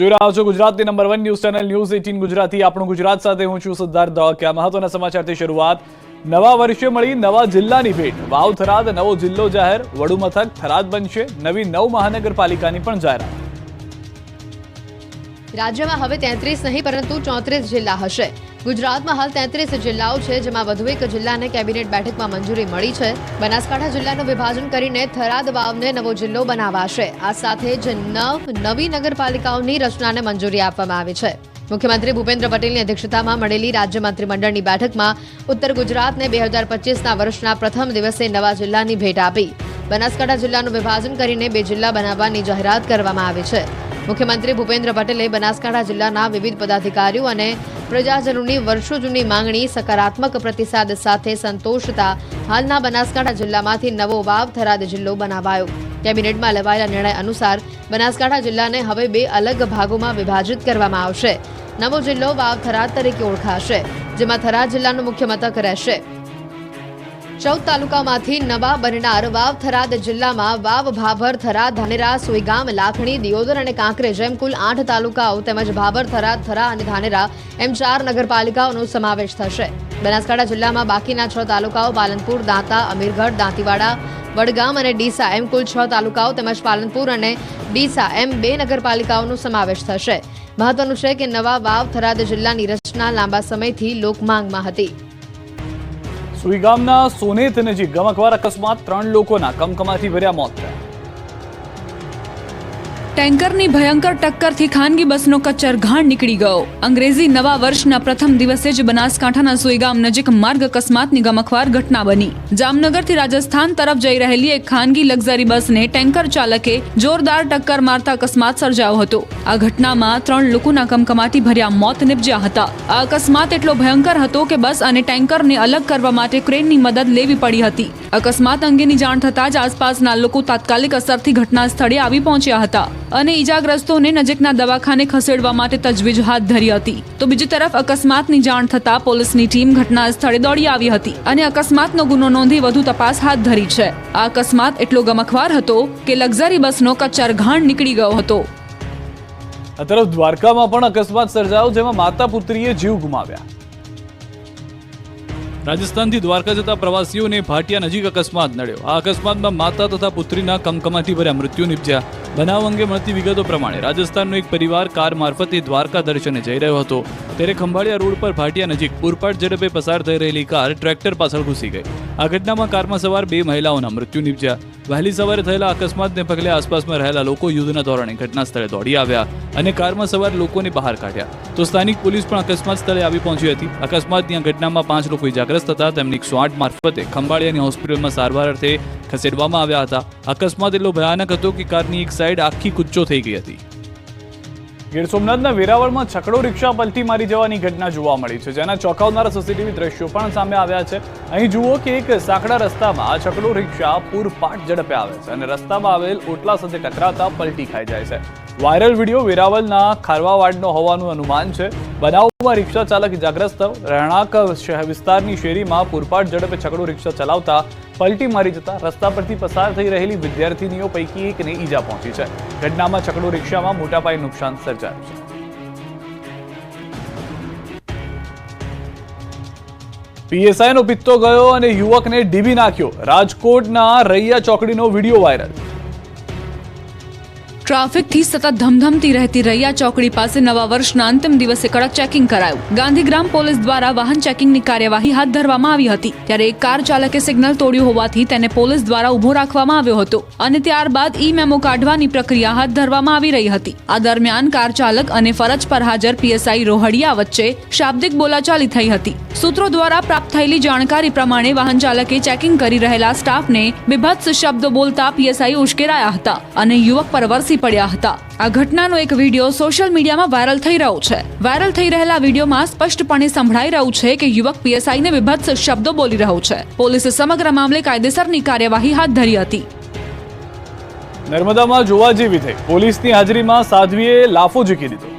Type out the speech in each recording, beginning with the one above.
જોઈ રહ્યા છો ગુજરાતની number 1 news channel news 18 Gujarati. આપણું ગુજરાત સાથે હું છું સિદ્ધાર્થ ધોળકિયા। મહત્વના સમાચારથી શરૂઆત। નવા વર્ષે મળી નવા જિલ્લાની ભેટ। વાવ થરાદ નવો જિલ્લો જાહેર। વડુ મથક થરાદ બનશે। નવી 9 મહાનગરપાલિકાની પણ જાહેરાત। રાજ્યમાં હવે 33 નહીં પરંતુ 34 જિલ્લા હશે। ગુજરાતમાં હાલ 33 જિલ્લાઓ છે, જેમાં વધુ એક જિલ્લાને કેબિનેટ બેઠકમાં મંજૂરી મળી છે। બનાસકાંઠા જિલ્લાનું વિભાજન કરીને થરાદ વાવને નવો જિલ્લો બનાવાશે। આ સાથે જ નવી નગરપાલિકાઓની રચનાને મંજૂરી આપવામાં આવી છે। મુખ્યમંત્રી ભૂપેન્દ્ર પટેલની અધ્યક્ષતામાં મળેલી રાજ્ય મંત્રીમંડળની બેઠકમાં ઉત્તર ગુજરાતને 2025ના વર્ષના પ્રથમ દિવસે નવા જિલ્લાની ભેટ આપી। બનાસકાંઠા જિલ્લાનું વિભાજન કરીને 2 જિલ્લા બનાવવાની જાહેરાત કરવામાં આવી છે। મુખ્યમંત્રી ભૂપેન્દ્ર પટેલે બનાસકાંઠા જિલ્લાના વિવિધ પદાધિકારીઓ અને પ્રજાજનોની વર્ષો જૂની માંગણી સકારાત્મક પ્રતિસાદ સાથે સંતોષતા હાલના બનાસકાંઠા જિલ્લામાંથી નવો વાવ થરાદ જિલ્લો બનાવાયો। કેબિનેટમાં લેવાયેલા નિર્ણય અનુસાર બનાસકાંઠા જિલ્લાને હવે 2 અલગ ભાગોમાં વિભાજિત કરવામાં આવશે। નવો જિલ્લો વાવ થરાદ તરીકે ઓળખાશે, જેમાં થરાદ જિલ્લાનું મુખ્ય મથક રહેશે। 14 તાલુકામાંથી નવા બનનાર વાવ થરાદ જિલ્લામાં વાવ, ભાભર, થરા, ધાનેરા, સુઈગામ, લાખણી, દિયોદર અને કાંકરેજ એમ કુલ 8 તાલુકાઓ તેમજ ભાભર, થરાદ, થરા અને ધાનેરા એમ 4 નગરપાલિકાઓનો સમાવેશ થશે। બનાસકાંઠા જિલ્લામાં બાકીના 6 તાલુકાઓ પાલનપુર, દાંતા, અમીરગઢ, દાંતીવાડા, વડગામ અને ડીસા એમ કુલ 6 તાલુકાઓ તેમજ પાલનપુર અને ડીસા એમ 2 નગરપાલિકાઓનો સમાવેશ થશે। મહત્વનું છે કે નવા વાવ થરાદ જિલ્લાની રચના લાંબા સમયથી લોકમાંગમાં હતી। સુઈગામના સોનેત નજીક ગમખ્વાર અકસ્માત। 3 લોકોના કમકમાટી ભર્યા મોત થયા। ટેન્કરની ભયંકર ટક્કરથી ખાનગી બસનો કચરઘાણ નીકળી ગયો। અંગ્રેજી નવા વર્ષના પ્રથમ દિવસે જ બનાસકાંઠાના સુઈગામ નજીક માર્ગ અકસ્માતની ગમખ્વાર ઘટના બની। જામનગરથી રાજસ્થાન તરફ જઈ રહેલી એક ખાનગી લક્ઝરી બસને ટેન્કર ચાલકે જોરદાર ટક્કર મારતા અકસ્માત સર્જાયો હતો। આ ઘટનામાં 3 લોકોના કમકમાટી ભર્યા મોત નિપજ્યા હતા। આ અકસ્માત એટલો ભયંકર હતો કે બસ અને ટેન્કરને અલગ કરવા માટે ક્રેનની મદદ લેવી પડી હતી। અકસ્માત અંગેની જાણ થતાં જ આસપાસના લોકો તાત્કાલિક અસરથી ઘટના સ્થળે આવી પહોંચ્યા હતા અને ઈજાગ્રસ્તોને નજીકના દવાખાને ખસેડવા માટે તજવીજ હાથ ધરી હતી। તો બીજી તરફ અકસ્માતની જાણ થતાં પોલીસની ટીમ ઘટના સ્થળે દોડી આવી હતી અને અકસ્માતનો ગુનો નોંધી વધુ તપાસ હાથ ધરી છે। આ અકસ્માત એટલો ગમખ્વાર હતો કે લક્ઝરી બસનો કચરઘાણ નીકળી ગયો હતો। આ તરફ દ્વારકામાં પણ અકસ્માત સર્જાયો, જેમાં માતા પુત્રીએ જીવ ગુમાવ્યા। રાજસ્થાનથી દ્વારકા જતા પ્રવાસીઓને ભાટિયા નજીક અકસ્માત નડ્યો। આ અકસ્માતમાં માતા તથા પુત્રીના કમકમાટી ભર્યા મૃત્યુ નિપજ્યા। બનાવ અંગે મળતી વિગતો પ્રમાણે રાજસ્થાનનો એક પરિવાર કાર મારફતે દ્વારકા દર્શને જઈ રહ્યો હતો, ત્યારે ખંભાળિયા રોડ પર ભાટિયા નજીક પૂરપાટ ઝડપે પસાર થઈ રહેલી કાર ટ્રેક્ટર પાછળ ઘૂસી ગઈ। આ ઘટનામાં કારમાં સવાર 2 મહિલાઓના મૃત્યુ નિપજ્યા। વહેલી સવારે થયેલા અકસ્માતને પગલે આસપાસમાં રહેલા લોકો યુદ્ધના ધોરણે ઘટના સ્થળે દોડી આવ્યા અને કારમાં સવાર લોકોને બહાર કાઢ્યા। તો સ્થાનિક પોલીસ પણ અકસ્માત સ્થળે આવી પહોંચી હતી। અકસ્માતની આ ઘટનામાં 5 લોકો ઇજાગ્રસ્ત હતા, તેમને 108 મારફતે ખંભાળિયાની હોસ્પિટલમાં સારવાર અર્થે ખસેડવામાં આવ્યા હતા। અકસ્માત એટલો ભયાનક હતો કે કારની એક સાઈડ આખી કૂચો થઈ ગઈ હતી। ગીર સોમનાથના વેરાવળમાં છકડો રિક્ષા પલટી મારી જવાની ઘટના જોવા મળી છે, જેના ચોંકાવનારા સીસીટીવી દ્રશ્યો પણ સામે આવ્યા છે। અહીં જુઓ કે એક સાંકડા રસ્તામાં આ છકડો રિક્ષા પૂરપાટ ઝડપે આવે છે અને રસ્તામાં આવેલ ઓટલા સાથે ટકરાતા પલટી ખાઈ જાય છે। વાયરલ વિડીયો વેરાવળના ખારવાવાડનો હોવાનું અનુમાન છે। બનાવમાં રિક્ષા ચાલક ઇજાગ્રસ્ત રહેણાંક વિસ્તારની શેરીમાં પૂરપાટ ઝડપે છકડો રિક્ષા ચલાવતા પલટી મારી જતા રસ્તા પરથી પસાર થઈ રહેલી વિદ્યાર્થીનીઓ પૈકી એકને ઈજા પહોંચી છે। ઘટનામાં છકડો રિક્ષામાં મોટા પાયે નુકસાન સર્જાયું છે। પીએસઆઈનો પિત્તો ગયો અને યુવકને ડીબી નાખ્યો। રાજકોટના રૈયા ચોકડીનો વિડીયો વાયરલ। ટ્રાફિકથી સતત ધમધમતી રહેતી રૈયા ચોકડી પાસે નવા વર્ષના અંતિમ દિવસે કડક ચેકિંગ કરાયું। ગાંધીગ્રામ પોલીસ દ્વારા વાહન ચેકિંગની કાર્યવાહી હાથ ધરવામાં આવી હતી, ત્યારે એક કાર ચાલકે સિગ્નલ તોડ્યું હોવાથી તેને પોલીસ દ્વારા ઉભો રાખવામાં આવ્યો હતો અને ત્યારબાદ ઈ મેમો કાઢવાની પ્રક્રિયા હાથ ધરવામાં આવી રહી હતી। આ દરમિયાન કાર ચાલક અને ફરજ પર હાજર પીએસઆઈ રોહડિયા વચ્ચે શાબ્દિક બોલાચાલી થઈ હતી। સૂત્રો દ્વારા પ્રાપ્ત થયેલી જાણકારી પ્રમાણે વાહન ચાલકે ચેકિંગ કરી રહેલા સ્ટાફને બીભત્સ શબ્દો બોલતા પીએસઆઈ ઉશ્કેરાયા હતા અને યુવક પર વરસી પડ્યા હતા। આ ઘટનાનો એક વિડીયો સોશિયલ મીડિયામાં વાયરલ થઈ રહ્યો છે। વાયરલ થઈ રહેલા વિડીયોમાં સ્પષ્ટપણે સંભળાઈ રહ્યું છે કે યુવક પીએસઆઈને બીભત્સ શબ્દો બોલી રહ્યો છે। પોલીસે સમગ્ર મામલે કાયદેસરની કાર્યવાહી હાથ ધરી હતી। નર્મદામાં જોવા જેવી થઈ પોલીસની હાજરીમાં સાધ્વીએ લાફો ઝીકી દીધો।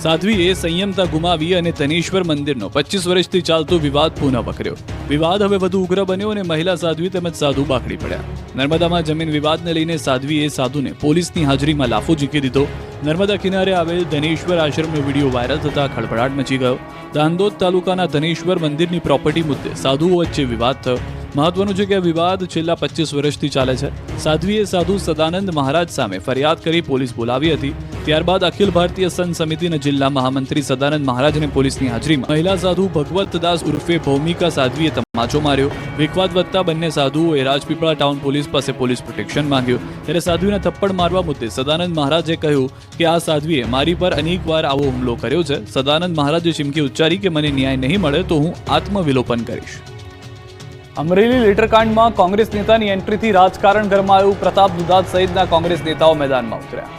સાધ્વીએ સંયમતા ગુમાવી અને તનેશ્વર મંદિરનો 25 વર્ષથી ચાલતો વિવાદ પુનઃ વકર્યો। વિવાદ હવે વધુ ઉગ્ર બન્યો અને મહિલા સાધ્વી તેમજ સાધુ બાકડી પડ્યા। નર્મદામાં જમીન વિવાદને લઈને સાધ્વીએ સાધુને પોલીસની હાજરીમાં લાફો ઝીકી દીધો। નર્મદા કિનારે આવેલ ધનેશ્વર આશ્રમનો વિડીયો વાયરલ થતા ખળભળાટ મચી ગયો। દાંદોદ તાલુકાના ધનેશ્વર મંદિરની પ્રોપર્ટી મુદ્દે સાધુઓ વચ્ચે વિવાદ થયો। મહત્વનું છે કે આ વિવાદ છેલ્લા 25 વર્ષથી ચાલે છે। સાધ્વીએ સાધુ સદાનંદ મહારાજ સામે ફરિયાદ કરી પોલીસ બોલાવી હતી। ત્યારબાદ અખિલ ભારતીય સંત સમિતિના જિલ્લા મહામંત્રી સદાનંદ મહારાજને પોલીસની હાજરીમાં મહિલા સાધુ ભગવતદાસ ઉર્ફે ભૌમિકા સાધ્વીએ તમાચો માર્યો। વિખવાદ વધતા બંને સાધુઓએ રાજપીપળા ટાઉન પોલીસ પાસે પોલીસ પ્રોટેક્શન માંગ્યો। ત્યારે સાધ્વીને થપ્પડ મારવા મુદ્દે સદાનંદ મહારાજે કહ્યું કે આ સાધ્વીએ મારી પર અનેકવાર આવો હુમલો કર્યો છે। સદાનંદ મહારાજે ચીમકી ઉચ્ચારી કે મને ન્યાય નહીં મળે તો હું આત્મવિલોપન કરીશ। અમરેલી લેટરકાંડમાં કોંગ્રેસ નેતાની એન્ટ્રીથી રાજકારણ ગરમાયું। પ્રતાપ દુધાત સહિતના કોંગ્રેસ નેતાઓ મેદાનમાં ઉતર્યા।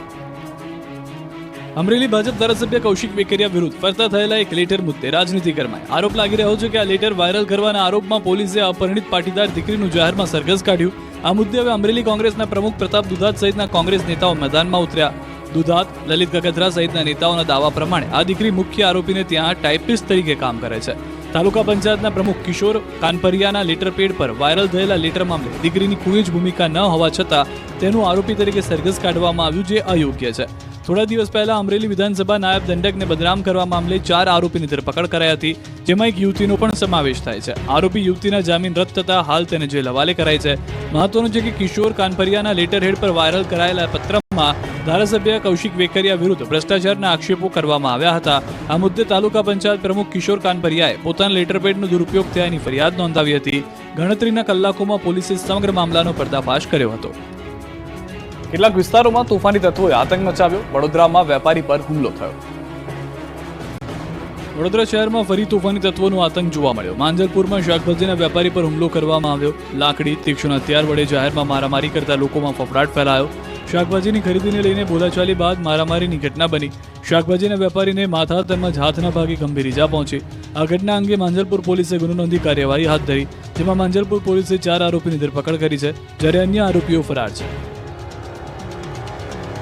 અમરેલી ભાજપ ધારાસભ્ય કૌશિક વેકરિયા વિરુદ્ધ ફરતા થયેલા એક લેટર મુદ્દે રાજનીતિ ગરમાઈ। આરોપ લાગી રહ્યો છે કે આ લેટર વાયરલ કરવાના આરોપમાં પોલીસે અપરિણીત પાટીદાર દીકરીનું જાહેરમાં સરઘસ કાઢ્યું। આ મુદ્દે હવે અમરેલી કોંગ્રેસના પ્રમુખ પ્રતાપ દુધાત સહિતના કોંગ્રેસ નેતાઓ મેદાનમાં ઉતર્યા। દુધાત, લલિત ગગધરા સહિતના નેતાઓના દાવા પ્રમાણે આ દીકરી મુખ્ય આરોપીને ત્યાં ટાઈપિસ્ટ તરીકે કામ કરે છે। તાલુકા પંચાયતના પ્રમુખ કિશોર કાનપરિયાના લેટર પેડ પર વાયરલ થયેલા લેટર મામલે દીકરીની કોઈ જ ભૂમિકા ન હોવા છતાં તેનું આરોપી તરીકે સરઘસ કાઢવામાં આવ્યું, જે અયોગ્ય છે। થોડા દિવસ પહેલા અમરેલી વિધાનસભા નાયબ દંડકને બદનામ કરવા મામલે 4 આરોપીની ધરપકડ કરાઈ હતી, જેમાં એક યુવતીનો પણ સમાવેશ થાય છે। આરોપી યુવતીના જામીન રદ થતા હાલ તેને જેલ હવાલે કરાઈ છે। મહત્વનું છે કે કિશોર કાનપરિયાના લેટર હેડ પર વાયરલ કરાયેલા પત્રમાં ધારાસભ્ય કૌશિક વેકરિયા વિરુદ્ધ ભ્રષ્ટાચારના આક્ષેપો કરવામાં આવ્યા હતા। આ મુદ્દે તાલુકા પંચાયત પ્રમુખ કિશોર કાનપરિયાએ પોતાના લેટર પેડનો દુરુપયોગ થયાની ફરિયાદ નોંધાવી હતી। ગણતરીના કલાકોમાં પોલીસે સમગ્ર મામલાનો પર્દાફાશ કર્યો હતો। કેટલાક વિસ્તારોમાં તોફાની તત્વોએ આતંક મચાવ્યો। વડોદરામાં વેપારી પર હુમલો થયો। વડોદરા શહેરમાં ફરી તોફાની તત્વોનો આતંક જોવા મળ્યો। માંજલપુરમાં શાકભાજીના વેપારી પર હુમલો કરવામાં આવ્યો। લાકડી, તીક્ષ્ણ હથિયાર વડે જાહેરમાં મારામારી કરતા લોકોમાં ફફડાટ ફેલાયો। શાકભાજીની ખરીદીને લઈને બોલાચાલી બાદ મારામારીની ઘટના બની। શાકભાજીના વેપારીને માથા તેમજ હાથના ભાગે ગંભીર ઈજા પહોંચી। આ ઘટના અંગે માંજલપુર પોલીસે ગુનો નોંધી કાર્યવાહી હાથ ધરી, જેમાં માંજલપુર પોલીસે 4 આરોપીની ધરપકડ કરી છે, જ્યારે અન્ય આરોપીઓ ફરાર છે।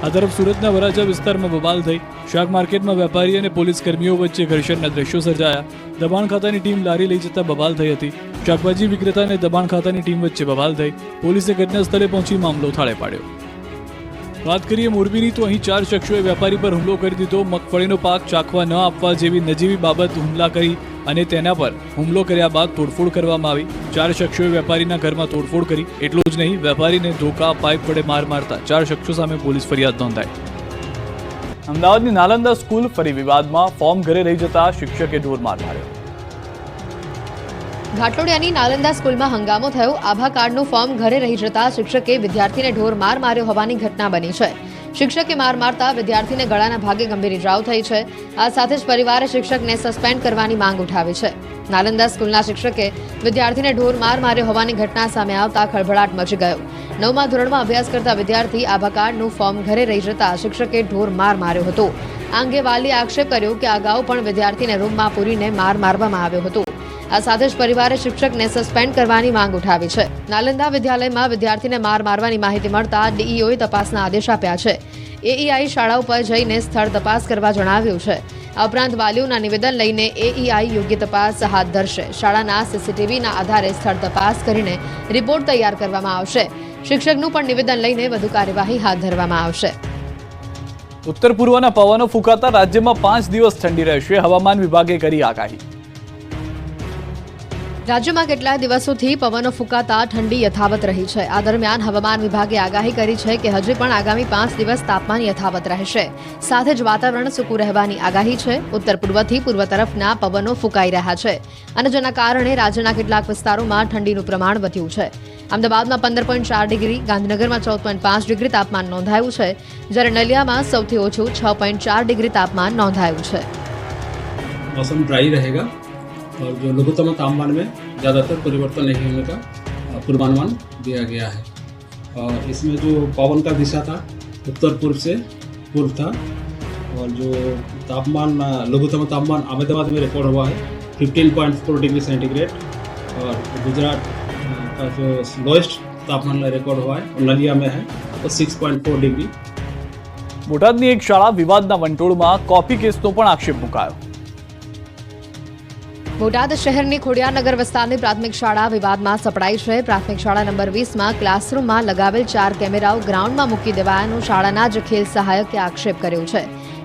આ તરફ સુરતના વરાછા વિસ્તારમાં બબાલ થઈ। શાક માર્કેટમાં વેપારી અને પોલીસ કર્મીઓ વચ્ચે ઘર્ષણના દ્રશ્યો સર્જાયા। દબાણ ખાતાની ટીમ લારી લઈ જતા બબાલ થઈ હતી। શાકભાજી વિક્રેતા અને દબાણ ખાતાની ટીમ વચ્ચે બબાલ થઈ। પોલીસે ઘટના સ્થળે પહોંચી મામલો થાળે પાડ્યો। વાત કરીએ મોરબીની, તો અહીં 4 શખ્સોએ વેપારી પર હુમલો કરી દીધો। મગફળીનો પાક ચાખવા ન આપવા જેવી નજીવી બાબત હુમલા કરી અને તેના પર હુમલો કર્યા બાદ તોડફોડ કરવામાં આવી। 4 શખ્સોએ વેપારીના ઘરમાં તોડફોડ કરી। એટલું જ નહીં, વેપારીને ધોકા, પાઇપ વડે માર મારતા 4 શખ્સો સામે પોલીસ ફરિયાદ નોંધાઈ। અમદાવાદની નાલંદા સ્કૂલ ફરી વિવાદમાં। ફોર્મ ઘરે રહી જતા શિક્ષકે ઢોરમાર માર્યો। ઘાટલોડિયાની નાલંદા સ્કૂલમાં હંગામો થયો। આભા કાર્ડનું ફોર્મ ઘરે રહી જતા શિક્ષકે વિદ્યાર્થીને ઢોર માર માર્યો હોવાની ઘટના બની છે। શિક્ષકે માર મારતા વિદ્યાર્થીને ગળાના ભાગે ગંભીર ઇજાઓ થઈ છે। આ સાથે જ પરિવારે શિક્ષકને સસ્પેન્ડ કરવાની માંગ ઉઠાવી છે। નાલંદા સ્કૂલના શિક્ષકે વિદ્યાર્થીને ઢોર માર માર્યો હોવાની ઘટના સામે આવતા ખળભળાટ મચી ગયો। 9મા ધોરણમાં અભ્યાસ કરતા વિદ્યાર્થી આભા કાર્ડનું ફોર્મ ઘરે રહી જતા શિક્ષકે ઢોર માર માર્યો હતો। આ અંગે વાલીએ આક્ષેપ કર્યો કે અગાઉ પણ વિદ્યાર્થીને રૂમમાં પૂરીને માર મારવામાં આવ્યો હતો। આ સાથે જ પરિવારે શિક્ષકને સસ્પેન્ડ કરવાની માંગ ઉઠાવી છે। નાલંદા વિદ્યાલયમાં વિદ્યાર્થીને માર મારવાની માહિતી મળતા ડીઈઓએ તપાસના આદેશ આપ્યા છે। એઈઆઈ શાળા ઉપર જઈને સ્થળ તપાસ કરવા જણાવ્યું છે। આ ઉપરાંત વાલીઓના નિવેદન લઈને એઈઆઈ યોગ્ય તપાસ હાથ ધરશે। શાળાના સીસીટીવીના આધારે સ્થળ તપાસ કરીને રિપોર્ટ તૈયાર કરવામાં આવશે। શિક્ષકનું પણ નિવેદન લઈને વધુ કાર્યવાહી હાથ ધરવામાં આવશે। ઉત્તર પૂર્વના પવનો ફૂંકાતા રાજ્યમાં 5 દિવસ ઠંડી રહેશે। હવામાન વિભાગે કરી આગાહી। રાજ્યમાં કેટલાક દિવસોથી પવનો ફૂંકાતા ઠંડી યથાવત રહી છે। આ દરમિયાન હવામાન વિભાગે આગાહી કરી છે કે હજી પણ આગામી 5 દિવસ તાપમાન યથાવત રહેશે। સાથે જ વાતાવરણ સૂકું રહેવાની આગાહી છે। ઉત્તર પૂર્વથી પૂર્વ તરફના પવનો ફૂંકાઈ રહ્યા છે અને જેના કારણે રાજ્યના કેટલાક વિસ્તારોમાં ઠંડીનું પ્રમાણ વધ્યું છે। અમદાવાદમાં 15.4 ડિગ્રી, ગાંધીનગરમાં 14.5 ડિગ્રી તાપમાન નોંધાયું છે, જ્યારે નલિયામાં સૌથી ઓછું 6.4 ડિગ્રી તાપમાન નોંધાયું છે। मौसम ड्राई रहेगा और जो लघुत्तम तापमान में ज़्यादातर परिवर्तन नहीं होने का पूर्वानुमान दिया गया है। और इसमें जो पवन का दिशा था उत्तर पूर्व से पूर्व था और जो तापमान लघुत्तम तापमान अहमदाबाद में रिकॉर्ड हुआ है 15.4 डिग्री सेंटीग्रेड और गुजरात का जो लोएस्ट तापमान रिकॉर्ड हुआ है नलिया में है तो 6.4 डिग्री। બોટાદની એક શાળા વિવાદના વંટોળમાં કોપી કેસનો પણ આક્ષેપ મુકાયો। બોટાદ શહેરની ખોડિયારનગર વિસ્તારની પ્રાથમિક શાળા વિવાદમાં સપડાઈ છે. પ્રાથમિક શાળા નંબર 20માં ક્લાસરૂમમાં લગાવેલ 4 કેમેરાઓ ગ્રાઉન્ડમાં મૂકી દેવાયાનું શાળાના જ ખેલ સહાયકે આક્ષેપ કર્યો છે.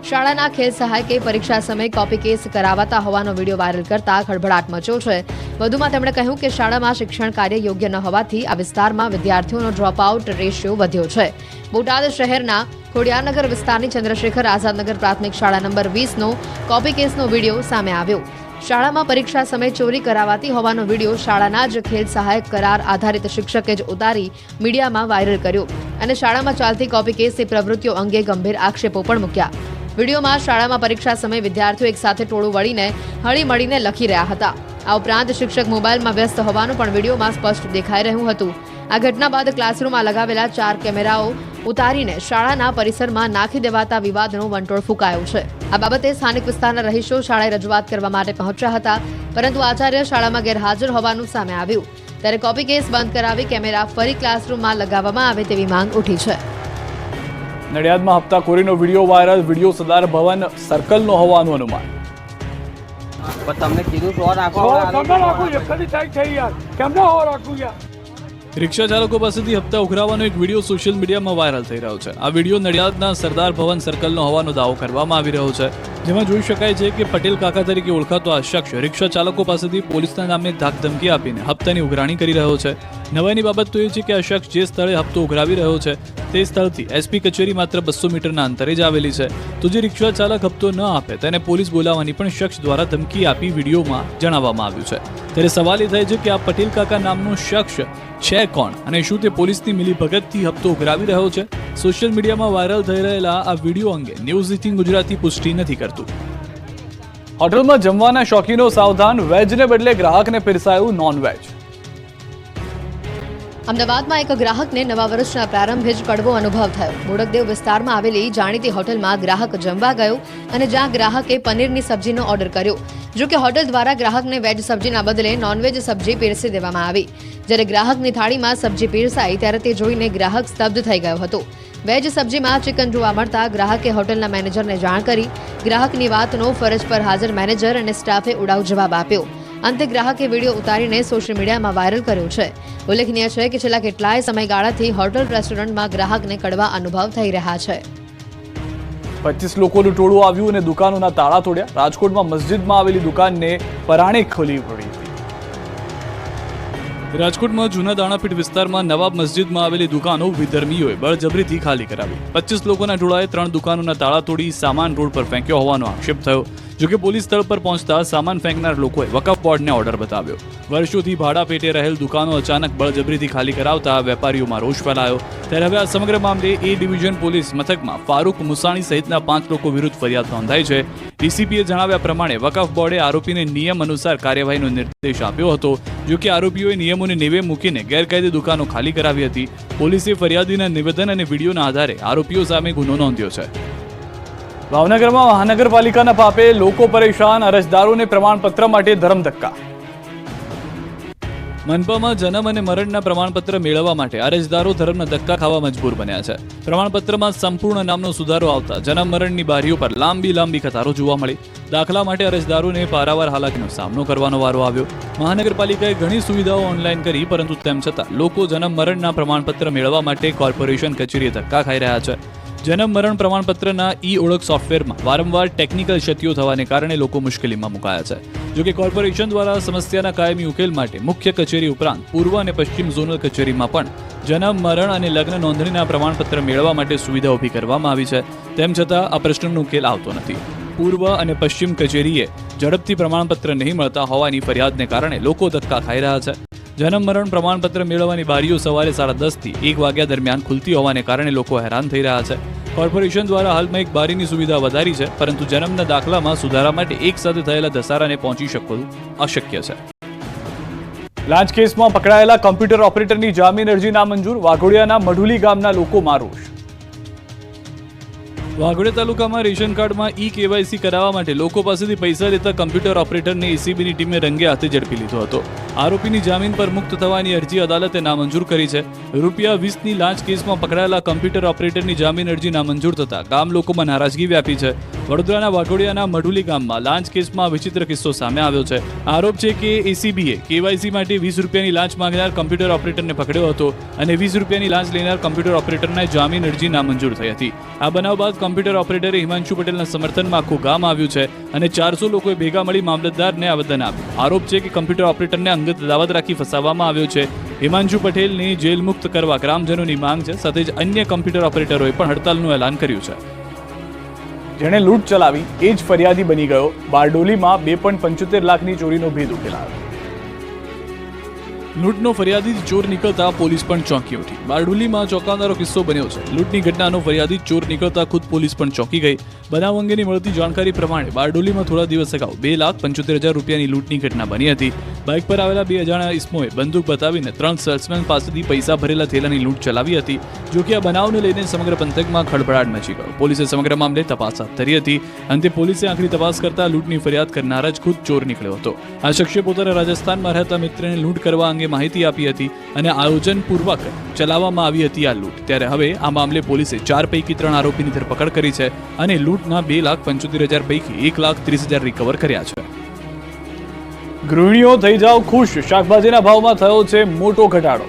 શાળાના ખેલ સહાયકે પરીક્ષા સમયે કોપી કેસ કરાવાતા હોવાનો વિડીયો વાયરલ કરતા ખળભળાટ મચ્યો છે. વધુમાં તેમણે કહ્યું કે શાળામાં શિક્ષણ કાર્ય યોગ્ય ન હોવાથી આ વિસ્તારમાં વિદ્યાર્થીઓનો ડ્રોપ આઉટ રેશિયો વધ્યો છે. બોટાદ શહેરના ખોડિયારનગર વિસ્તારની ચંદ્રશેખર આઝાદનગર પ્રાથમિક શાળા નંબર 20નો કોપી કેસનો વિડીયો સામે આવ્યો. શાળામાં પરીક્ષા સમયે ચોરી કરાવાતી હોવાનો વિડીયો શાળાના જ ખેલ સહાયક કરાર આધારિત શિક્ષકે જ ઉતારી મીડિયામાં વાયરલ કર્યો અને શાળામાં ચાલતી કોપી કેસની પ્રવૃત્તિઓ અંગે ગંભીર આક્ષેપો પણ મૂક્યા. વિડીયોમાં શાળામાં પરીક્ષા સમયે વિદ્યાર્થીઓ એકસાથે ટોળું વળીને હળી મળીને લખી રહ્યા હતા. આ ઉપરાંત શિક્ષક મોબાઈલમાં વ્યસ્ત હોવાનું પણ વિડીયોમાં સ્પષ્ટ દેખાઈ રહ્યું હતું. આ ઘટના બાદ ક્લાસરૂમમાં લગાવેલા 4 કેમેરાઓ ઉતારીને શાળાના પરિસરમાં નાખી દેવાતા વિવાદનો વંટોળ ફૂંકાયો છે. આ બાબતે સ્થાનિક વિસ્તારના રહીશો શાળાએ રજૂઆત કરવા માટે પહોંચ્યા હતા, પરંતુ આચાર્ય શાળામાં ગેરહાજર હોવાનું સામે આવ્યું. ત્યારે કોપી કેસ બંધ કરાવી કેમેરા ફરી ક્લાસરૂમમાં લગાવવામાં આવે તેવી માંગ ઉઠી છે. નડિયાદમાં હપ્તાખોરીનો વિડીયો વાયરલ. વિડીયો સરદાર ભવન સર્કલનો હોવાનું અનુમાન. પણ તમને કીધું તો રાખો રિક્ષા ચાલકો પાસેથી હપ્તા ઉઘરાવવાનો એક વિડીયો સોશિયલ મીડિયામાં વાયરલ થઈ રહ્યો છે. આ વિડીયો નડિયાદના સરદાર ભવન સર્કલનો હોવાનો દાવો કરવામાં આવી રહ્યો છે, જેમાં જોઈ શકાય છે કે પટેલ કાકા તરીકે ઓળખાતો આ શખ્સ રિક્ષા ચાલકો પાસેથી પોલીસના નામે ધાકધમકી આપીને હપ્તાની ઉઘરાણી કરી રહ્યો છે. નવાઈની બાબત તો એ છે કે આ શખ્સ જે સ્થળે હપ્તો ઉઘરાવી રહ્યો છે તે સ્થળથી એસપી કચેરી માત્ર 200 મીટરના અંતરે જ આવેલી છે. તો જે રિક્ષા ચાલક હપ્તો ન આપે તેને પોલીસ બોલાવવાની પણ શખ્સ દ્વારા ધમકી આપી વિડીયોમાં જણાવવામાં આવ્યું છે. ત્યારે સવાલ એ થાય છે કે આ પટેલ કાકા નામનો શખ્સ છે કોણ અને શું તે પોલીસની મિલીભગતથી હપ્તો ઉઘરાવી રહ્યો છે? સોશિયલ મીડિયામાં વાયરલ થઈ રહેલા આ વિડીયો અંગે ન્યૂઝ 18 ગુજરાતી પુષ્ટિ નથી કરતું. હોટલમાં જમવાના શોખીનો સાવધાન, વેજને બદલે ગ્રાહકને પીરસાયું નોન-વેજ. અમદાવાદમાં એક ગ્રાહકને નવા વર્ષના પ્રારંભે જ કડવો અનુભવ થયો. બોડકદેવ વિસ્તારમાં આવેલી જાણીતી હોટલમાં ગ્રાહક જમવા ગયો અને જ્યાં ગ્રાહકે પનીરની સબ્જીનો ઓર્ડર કર્યો. જો કે હોટલ દ્વારા ગ્રાહકને વેજ સબ્જીના બદલે નોનવેજ સબ્જી પીરસી દેવામાં આવી. જ્યારે ગ્રાહકની થાળીમાં સબ્જી પીરસાઈ ત્યારે તે જોઈને ગ્રાહક સ્તબ્ધ થઈ ગયો હતો. વેજ સબ્જીમાં ચિકન જોવા મળતા ગ્રાહકે હોટલના મેનેજરને જાણ કરી. ગ્રાહકની વાતનો ફરજ પર હાજર મેનેજર અને સ્ટાફે ઉડાવ જવાબ આપ્યો. અંતે ગ્રાહકે વિડીયો ઉતારીને સોશિયલ મીડિયામાં વાયરલ કર્યો છે. ઉલ્લેખનીય છે કે છેલ્લા કેટલાય સમયગાળાથી હોટલ રેસ્ટોરન્ટમાં ગ્રાહકને કડવા અનુભવ થઈ રહ્યા છે. 25 લોકોનું ટોળું આવ્યું અને દુકાનોના તાળા તોડ્યા. રાજકોટમાં મસ્જિદમાં આવેલી દુકાનને પરાણે ખોલી પડી હતી. રાજકોટમાં જૂના દાણાપીઠ વિસ્તારમાં નવાબ મસ્જિદમાં આવેલી દુકાનો વિધર્મીઓએ બળજબરીથી ખાલી કરાવી. 25 લોકોના ટોળાએ 3 દુકાનોના તાળા તોડી સામાન રોડ પર ફેંક્યો હોવાનો આક્ષેપ થયો. જોકે પોલીસ સ્થળ પર પહોંચતા સામાન ફેંકનાર લોકોએ વકફ બોર્ડને ઓર્ડર બતાવ્યો. વર્ષોથી ભાડા પેટે રહેલ દુકાનો અચાનક બળજબરીથી ખાલી કરાવતા વેપારીઓમાં રોષ ફેલાયો. ત્યારે હવે આ સમગ્ર મામલે એ ડિવિઝન પોલીસ મથકમાં ફારૂક મુસાણી સહિતના 5 લોકો વિરુદ્ધ ફરિયાદ નોંધાઈ છે. ડીસીપીએ જણાવ્યા પ્રમાણે વકફ બોર્ડે આરોપીને નિયમ અનુસાર કાર્યવાહીનો નિર્દેશ આપ્યો હતો. જો કે આરોપીઓએ નિયમોને નેવે મૂકીને ગેરકાયદે દુકાનો ખાલી કરાવી હતી. પોલીસે ફરિયાદીના નિવેદન અને વિડીયોના આધારે આરોપીઓ સામે ગુનો નોંધ્યો છે. ભાવનગરમાં મહાનગરપાલિકાના પાપે લોકો પરેશાન, અરજદારોને પ્રમાણપત્ર માટે ધરમધક્કા. મનપામાં જન્મ અને મરણના પ્રમાણપત્ર મેળવવા માટે અરજદારો ધર્મના ધક્કા ખાવા મજબૂર બન્યા છે. પ્રમાણપત્રમાં સંપૂર્ણ નામનો સુધારો આવતા જન્મ મરણની બારીઓ પર લાંબી કતારો જોવા મળી. દાખલા માટે અરજદારોને પારાવાર હાલાકીનો સામનો કરવાનો વારો આવ્યો. મહાનગરપાલિકાએ ઘણી સુવિધાઓ ઓનલાઈન કરી, પરંતુ તેમ છતાં લોકો જન્મ મરણના પ્રમાણપત્ર મેળવવા માટે કોર્પોરેશન કચેરીએ ધક્કા ખાઈ રહ્યા છે. જન્મ મરણ પ્રમાણપત્રના ઓળખ સોફ્ટવેરમાં વારંવાર ટેકનિકલ ક્ષતિઓ થવાને કારણે લોકો મુશ્કેલીમાં મુકાયા છે. જોકે કોર્પોરેશન દ્વારા સમસ્યાના કાયમી ઉકેલ માટે મુખ્ય કચેરી ઉપરાંત પૂર્વ અને પશ્ચિમ ઝોનલ કચેરીમાં પણ જન્મ મરણ અને લગ્ન નોંધણીના પ્રમાણપત્ર મેળવવા માટે સુવિધા ઊભી કરવામાં આવી છે. તેમ છતાં આ પ્રશ્નનો ઉકેલ આવતો નથી. પૂર્વ અને પશ્ચિમ કચેરીએ ઝડપથી પ્રમાણપત્ર નહીં મળતા હોવાની ફરિયાદને કારણે લોકો ધક્કા ખાઈ રહ્યા છે. જન્મ મરણ પ્રમાણપત્ર મેળવવાની બારીઓ સવારે 10:30 થી 1 વાગ્યા દરમિયાન ખુલતી હોવાને કારણે લોકો હેરાન થઈ રહ્યા છે. કોર્પોરેશન દ્વારા હાલમાં એક બારીની સુવિધા વધારી છે, પરંતુ જન્મના દાખલામાં સુધારા માટે એક સાથે થયેલા ધસારાને પહોંચી શકવું અશક્ય છે. લાંચ કેસમાં પકડાયેલા કમ્પ્યુટર ઓપરેટરની જામીન અરજી નામંજૂર. વાઘોડિયાના મઢુલી ગામના લોકોમાં રોષ. વાઘોડિયા તાલુકામાં રેશન કાર્ડમાં કેવાયસી કરાવવા માટે લોકો પાસેથી પૈસા લેતા કમ્પ્યુટર ઓપરેટરને એસીબીની ટીમે રંગે હાથે ઝડપી લીધો હતો. આરોપીની જામીન પર મુક્ત થવાની અરજી અદાલતે નામંજૂર કરી છે. ₹20ની લાંચ કેસમાં પકડાયેલા કમ્પ્યુટર ઓપરેટરની જામીન અરજી નામંજૂર થતા ગામ લોકોમાં નારાજગી વ્યાપી છે. વડોદરાના વાઘોડિયાના મઢુલી ગામમાં લાંચ કેસમાં વિચિત્ર કિસ્સો સામે આવ્યો છે. આરોપ છે કે એસીબીએ કેવાયસી માટે ₹20ની લાંચ માંગનાર કમ્પ્યુટર ઓપરેટરને પકડ્યો હતો અને ₹20ની લાંચ લેનાર કમ્પ્યુટર ઓપરેટરના જામીન અરજી નામંજૂર થઈ હતી. આ બનાવ બાદ કમ્પ્યુટર ઓપરેટરે હિમાંશુ પટેલના સમર્થનમાં આખું ગામ આવ્યું છે અને 400 લોકોએ ભેગા મળી મામલતદારને આવેદન આપ્યું. આરોપ છે કે કમ્પ્યુટર ઓપરેટરને અંગત દાવત રાખી ફસાવવામાં આવ્યો છે. હિમાંશુ પટેલને જેલ મુક્ત કરવા ગ્રામજનોની માંગ છે. સાથે જ અન્ય કમ્પ્યુટર ઓપરેટરોએ પણ હડતાલનું એલાન કર્યું છે. જેણે લૂંટ ચલાવી એ જ ફરિયાદી બની ગયો. બારડોલીમાં 2.75 લાખની ચોરીનો ભેદ ઉકેલાયો. લૂંટનો ફરિયાદી ચોર નીકળતા પોલીસ પણ ચોંકી ઉઠી. બારડોલીમાં ચોંકાવનારો કિસ્સો બન્યો છે. લૂંટની ઘટનાનો ફરિયાદી ચોર નીકળતા ખુદ પોલીસ પણ ચોંકી ગઈ. બનાવ અંગેની મળતી જાણકારી પ્રમાણે બારડોલીમાં થોડા દિવસ અગાઉ ₹2,75,000ની લૂંટની ઘટના બની હતી. બાઇક પર આવેલા 2 અજાણ્યા ઇસમોએ બંદૂક બતાવીને 3 સેલ્સમેન પાસેથી પૈસા ભરેલા થેલાની લૂંટ ચલાવી હતી. જો કે આ બનાવને લઈને સમગ્ર પંથકમાં ખળભળાટ મચી ગયો. પોલીસે સમગ્ર મામલે તપાસ હાથ ધરી હતી. અંતે પોલીસે આખરી તપાસ કરતા લૂંટની ફરિયાદ કરનાર જ ખુદ ચોર નીકળ્યો હતો. આ શખ્સે પોતાના રાજસ્થાનમાં રહેતા મિત્રને લૂંટ કરવા અંગે માહિતી આપી હતી અને આયોજનપૂર્વક ચલાવવામાં આવી હતી આ લૂંટ. ત્યારે હવે આ મામલે પોલીસે 4 પૈકી 3 આરોપીની ધરપકડ કરી છે અને લૂંટના 2,75,000 પૈકી 1,30,000 રિકવર કર્યા છે. ગૃહિણીઓ થઈ જાઓ ખુશ, શાકભાજીના ભાવમાં થયો છે મોટો ઘટાડો.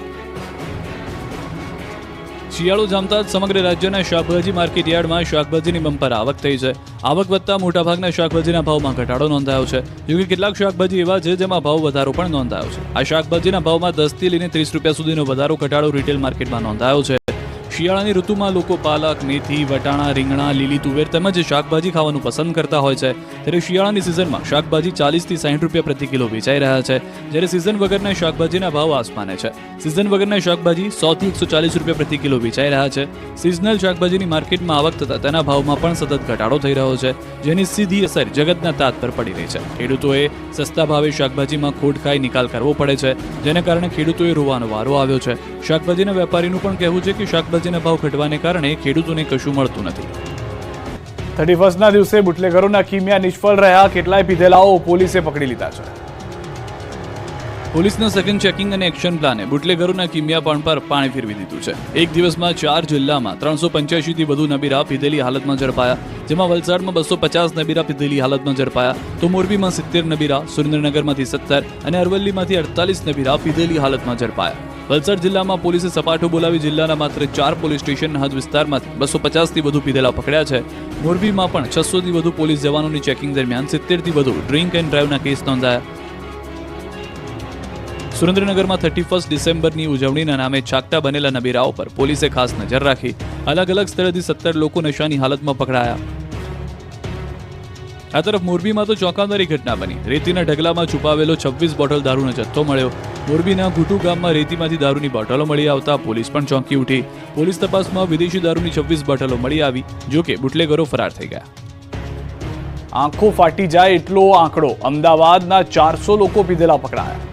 શિયાળો જામતા જ સમગ્ર રાજ્યના શાકભાજી માર્કેટ યાર્ડમાં શાકભાજીની બમ્પર આવક થઈ છે. આવક વધતા મોટાભાગના શાકભાજીના ભાવમાં ઘટાડો નોંધાયો છે. જોકે કેટલાક શાકભાજી એવા છે જેમાં ભાવ વધારો પણ નોંધાયો છે. આ શાકભાજીના ભાવમાં 10 થી લઈને ₹30 સુધીનો વધારો ઘટાડો રિટેલ માર્કેટમાં નોંધાયો છે. શિયાળાની ઋતુમાં લોકો પાલક, મેથી, વટાણા, રીંગણા, લીલી તુવેર તેમજ શાકભાજી ખાવાનું પસંદ કરતા હોય છે. ત્યારે શિયાળાની સિઝનમાં શાકભાજી ₹40 થી ₹60 પ્રતિ કિલો વેચાઈ રહ્યા છે. જ્યારે સિઝન વગરના શાકભાજીના ભાવ આસમાને છે. સિઝન વગરના શાકભાજી ₹100 થી ₹140 પ્રતિ કિલો વેચાઈ રહ્યા છે. સિઝનલ શાકભાજીની માર્કેટમાં આવક થતા તેના ભાવમાં પણ સતત ઘટાડો થઈ રહ્યો છે, જેની સીધી અસર જગતના તાત પર પડી રહી છે. ખેડૂતોએ સસ્તા ભાવે શાકભાજીમાં ખોટ ખાઈ નિકાલ કરવો પડે છે, જેને કારણે ખેડૂતોએ રોવાનો વારો આવ્યો છે. શાકભાજીના વેપારીનું પણ કહેવું છે કે શાકભાજીના ભાવ ઘટવાને કારણે ખેડૂતોને કશું મળતું નથી. 31ના દિવસે બુટલેગરોના કિમિયા નિષ્ફળ રહ્યા. કેટલાય પીધેલાઓ પોલીસે પકડી લીધા છે. પોલીસના સેકન્ડ ચેકિંગ અને એક્શન પ્લાને બુટલેગરોના કિમિયા પણ પર પાણી ફેરવી દીધું છે. એક દિવસમાં 4 જિલ્લામાં 385 થી વધુ નબીરા પીધેલી હાલતમાં ઝડપાયા, જેમાં વલસાડમાં 250 નબીરા પીધેલી હાલતમાં ઝડપાયા, તો મોરબીમાં 70 નબીરા, સુરેન્દ્રનગરમાંથી 17 અને અરવલ્લીમાંથી 48 નબીરા પીધેલી હાલતમાં ઝડપાયા. વલસાડ જિલ્લામાં પોલીસે સપાટો બોલાવી જિલ્લાના માત્ર 4 પોલીસ સ્ટેશનના હદ વિસ્તારમાંથી 250 થી વધુ પીધેલા પકડ્યા છે. મોરબીમાં પણ 600 થી વધુ પોલીસ જવાનોની ચેકિંગ દરમિયાન 70 થી વધુ ડ્રિંક એન્ડ ડ્રાઈવના કેસ નોંધાયા. સુરેન્દ્રનગરમાં 31 ડિસેમ્બરની ઉજવણીના નામે છાકટા બનેલા નબીરાઓ પર પોલીસે ખાસ નજર રાખી. અલગ અલગ સ્થળેથી 17 લોકો નશાની હાલતમાં પકડાયા. આ તરફ મોરબીમાં તો ચોંકાવનારી ઘટના બની. રેતીના ઢગલામાં છુપાવેલો 26 બોટલ દારૂનો જથ્થો મળ્યો. મોરબીના ઘુટુ ગામમાં રેતીમાંથી દારૂની બોટલો મળી આવતા પોલીસ પણ ચોંકી ઉઠી. પોલીસ તપાસમાં વિદેશી દારૂની 26 બોટલો મળી આવી. જોકે બુટલેગરો ફરાર થઈ ગયા. આંખો ફાટી જાય એટલો આંકડો. અમદાવાદના 400 લોકો પીધેલા પકડાયા.